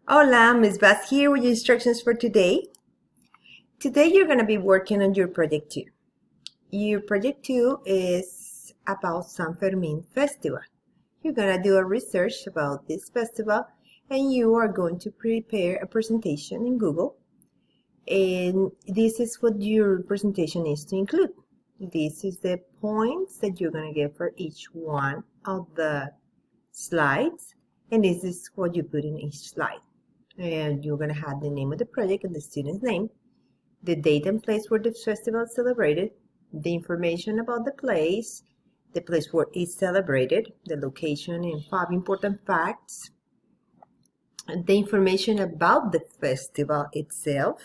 Hola, Ms. Bass here with your instructions for today. Today you're going to be working on your project 2. Your project 2 is about San Fermin festival. You're going to do a research about this festival and you are going to prepare a presentation in Google. And this is what your presentation is to include. This is the points that you're going to get for each one of the slides, and this is what you put in each slide. And you're going to have the name of the project and the student's name, the date and place where the festival is celebrated, the information about the place where it's celebrated, the location, and 5 important facts, and the information about the festival itself.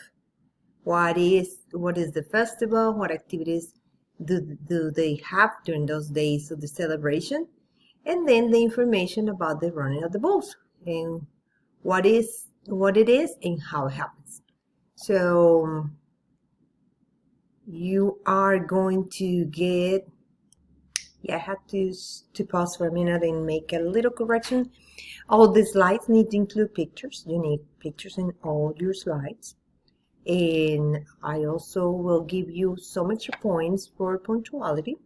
What is the festival? What activities do they have during those days of the celebration? And then the information about the running of the bulls and what it is and how it happens. So you are going to get, I had to pause for a minute and make a little correction. All the slides need to include pictures. You need pictures in all your slides. And I also will give you some extra points for punctuality,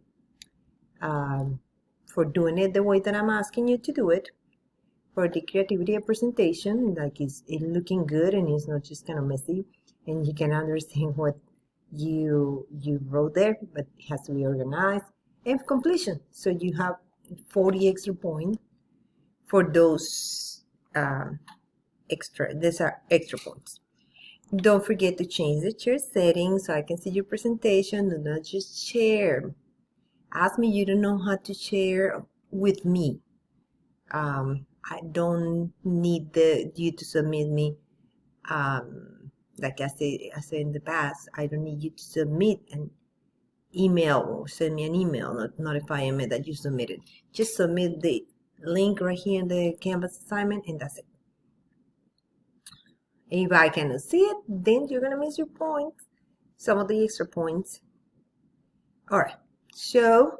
for doing it the way that I'm asking you to do it, for the creativity of presentation, like it's looking good and it's not just kind of messy, and you can understand what you wrote there, but it has to be organized, and completion. So you have 40 extra points for those these are extra points. Don't forget to change the share settings so I can see your presentation. Do not just share. Ask me, you don't know how to share with me. I don't need you to submit me, like I said in the past, I don't need you to submit an email or send me an email notifying me that you submitted. Just submit the link right here in the Canvas assignment and that's it. If I cannot see it, then you're gonna miss your points, some of the extra points. All right, so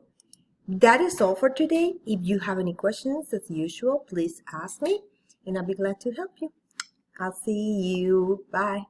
that is all for today. If you have any questions, as usual, please ask me and I'll be glad to help you. I'll see you. Bye.